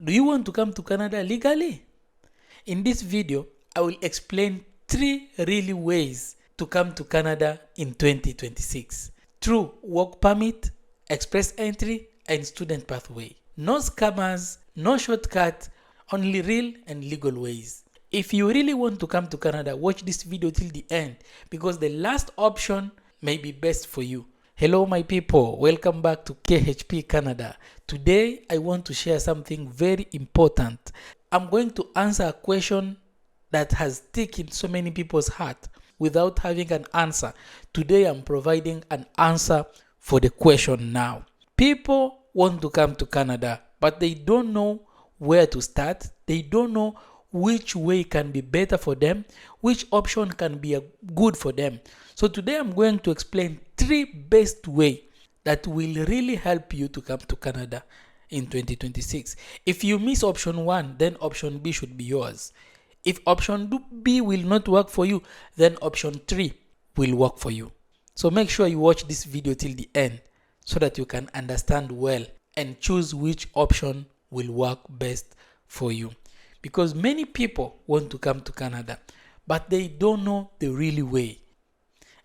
Do you want to come to Canada legally? In this video, I will explain 3 really ways to come to Canada in 2026 through work permit, express entry, and student pathway. No scammers, no shortcut, only real and legal ways. If you really want to come to Canada, watch this video till the end because the last option may be best for you. Hello my people, welcome back to KHP Canada. Today I want to share something very important. I'm going to answer a question that has taken so many people's heart without having an answer. Today I'm providing an answer for the question now. People want to come to Canada, but they don't know where to start. They don't know which way can be better for them, which option can be good for them. So today I'm going to explain 3 best ways that will really help you to come to Canada in 2026. If you miss option 1, then option B should be yours. If option B will not work for you, then option 3 will work for you. So make sure you watch this video till the end so that you can understand well and choose which option will work best for you. Because many people want to come to Canada, but they don't know the real way.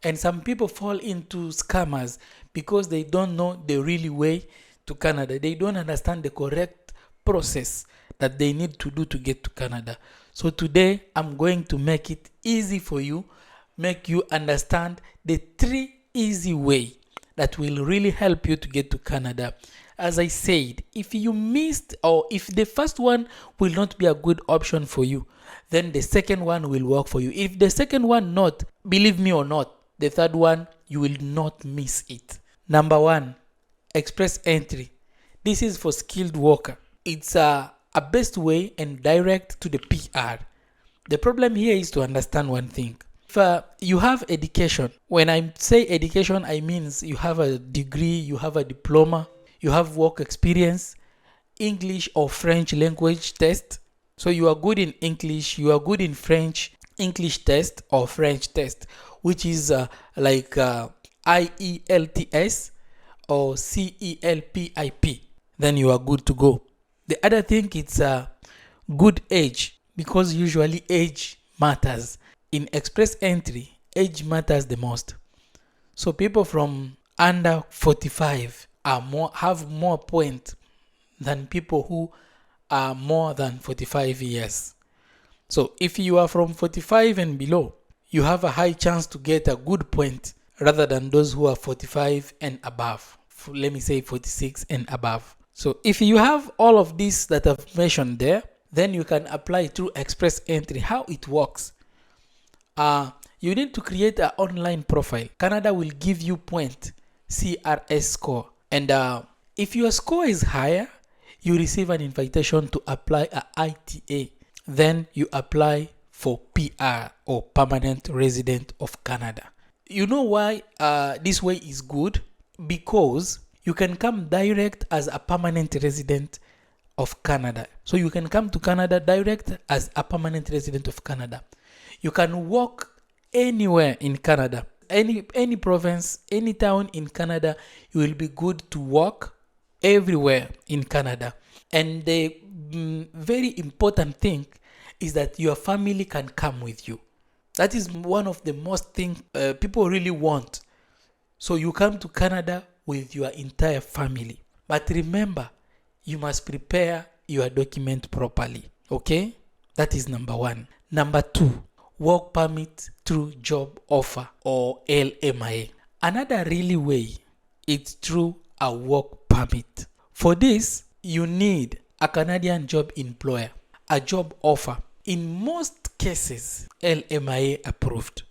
And some people fall into scammers because they don't know the real way to Canada. They don't understand the correct process that they need to do to get to Canada. So today I'm going to make it easy for you, make you understand the 3 easy ways that will really help you to get to Canada. As I said, if you missed or if the first one will not be a good option for you, then the second one will work for you. If the second one not, believe me or not, the third one, you will not miss it. Number 1, express entry. This is for skilled worker. It's a best way and direct to the PR. The problem here is to understand one thing. If you have education, when I say education, I mean you have a degree, you have a diploma, you have work experience, English or French language test. So you are good in English, you are good in French, English test or French test, which is like IELTS or CELPIP. Then you are good to go. The other thing is good age, because usually age matters. In express entry, age matters the most. So people from under 45 have more points than people who are more than 45 years. So if you are from 45 and below, you have a high chance to get a good point rather than those who are 45 and above. Let me say 46 and above. So if you have all of this that I've mentioned there, then you can apply through express entry. How it works? You need to create an online profile. Canada will give you point, CRS score. And if your score is higher, you receive an invitation to apply a ITA. Then you apply for PR or permanent resident of Canada. You know why this way is good? Because you can come direct as a permanent resident of Canada. So you can come to Canada direct as a permanent resident of Canada. You can work anywhere in Canada. Any province, any town in Canada, you will be good to work everywhere in Canada. And the very important thing is that your family can come with you. That is one of the most things people really want. So you come to Canada with your entire family. But remember, you must prepare your document properly. Okay? That is number 1. Number 2, work permit through job offer or LMIA. Another really way is through a work permit. For this, you need a Canadian job employer, a job offer. In most cases, LMIA approved.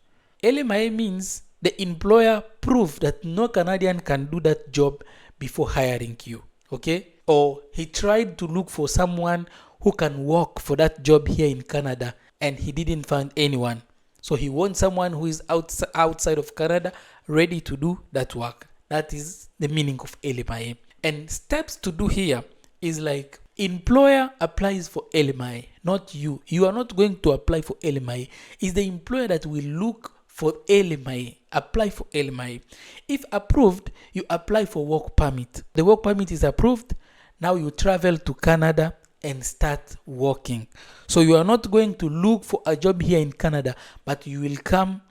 LMIA means the employer proved that no Canadian can do that job before hiring you. Okay? Or he tried to look for someone who can work for that job here in Canada and he didn't find anyone. So he wants someone who is outside of Canada ready to do that work. That is the meaning of LMIA. And steps to do here is like employer applies for LMIA, not you. You are not going to apply for LMIA. It's the employer that will look for LMIA, apply for LMIA. If approved, you apply for work permit. The work permit is approved. Now you travel to Canada and start working. So you are not going to look for a job here in Canada, but you will come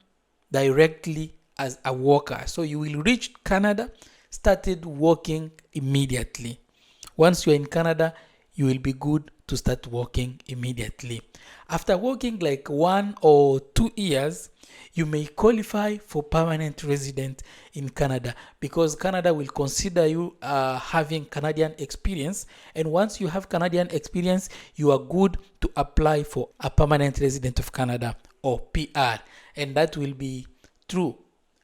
directly as a worker. So you will reach Canada, started working immediately. Once you're in Canada, you will be good to start working immediately. After working like 1 or 2 years, you may qualify for permanent resident in Canada, because Canada will consider you having Canadian experience, and once you have Canadian experience, you are good to apply for a permanent resident of Canada, or PR, and that will be through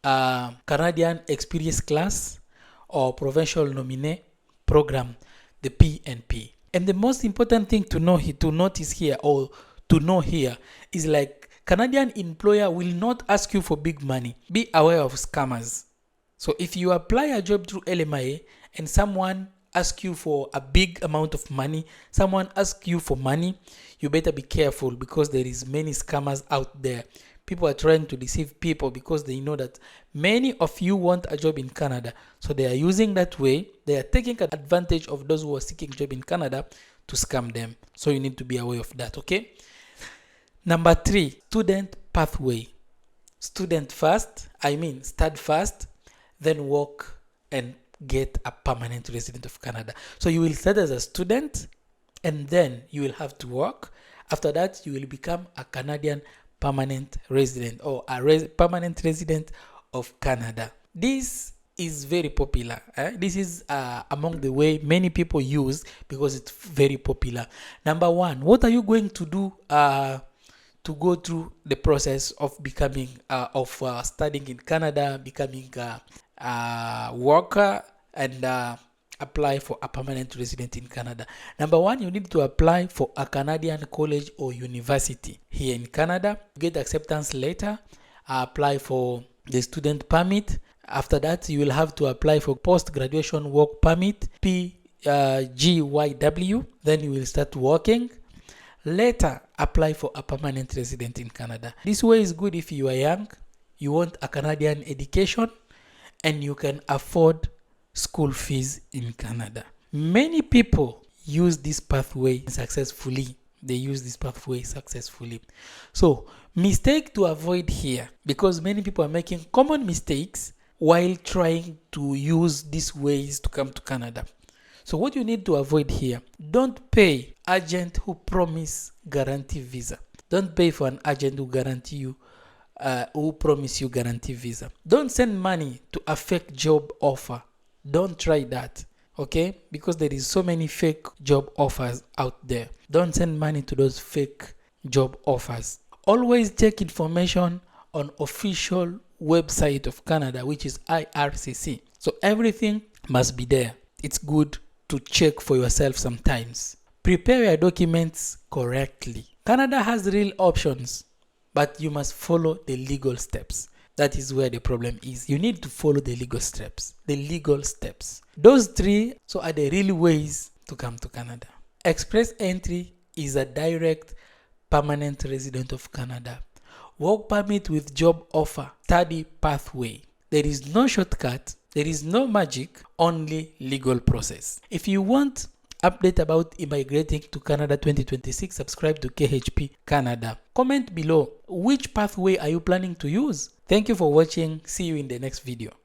Canadian Experience Class or Provincial Nominee Program, the PNP. And the most important thing to notice here, or to know here, is like Canadian employer will not ask you for big money. Be aware of scammers. So if you apply a job through LMIA and someone asks you for a big amount of money, someone asks you for money, you better be careful, because there is many scammers out there. People are trying to deceive people because they know that many of you want a job in Canada. So they are using that way. They are taking advantage of those who are seeking job in Canada to scam them. So you need to be aware of that, okay? Number 3, student pathway. Start first, then work and get a permanent resident of Canada. So you will start as a student, and then you will have to work. After that, you will become a Canadian permanent resident, or a permanent resident of Canada. This is very popular. This is among the way many people use, because it's very popular. Number 1, what are you going to do to go through the process of becoming studying in Canada, becoming a worker, and apply for a permanent resident in Canada? Number 1, you need to apply for a Canadian college or university here in Canada, get acceptance letter, apply for the student permit. After that, you will have to apply for post-graduation work permit, PGYW. Then you will start working. Later, apply for a permanent resident in Canada. This way is good if you are young, you want a Canadian education, and you can afford school fees in Canada. Many people use this pathway successfully. So, mistake to avoid here, because many people are making common mistakes while trying to use these ways to come to Canada. So what you need to avoid here, don't pay agent who promise guarantee visa. Don't pay for an agent who promise you guarantee visa. Don't send money to a fake job offer. Don't try that, okay? Because there is so many fake job offers out there. Don't send money to those fake job offers. Always check information on official website of Canada, which is IRCC. So everything must be there. It's good to check for yourself sometimes. Prepare your documents correctly. Canada has real options, but you must follow the legal steps. That is where the problem is. You need to follow the legal steps. Those 3 are the real ways to come to Canada. Express entry is a direct permanent resident of Canada. Work permit with job offer, study pathway. There is no shortcut, there is no magic, only legal process. If you want update about immigrating to Canada 2026, subscribe to KHP Canada. Comment below, which pathway are you planning to use? Thank you for watching. See you in the next video.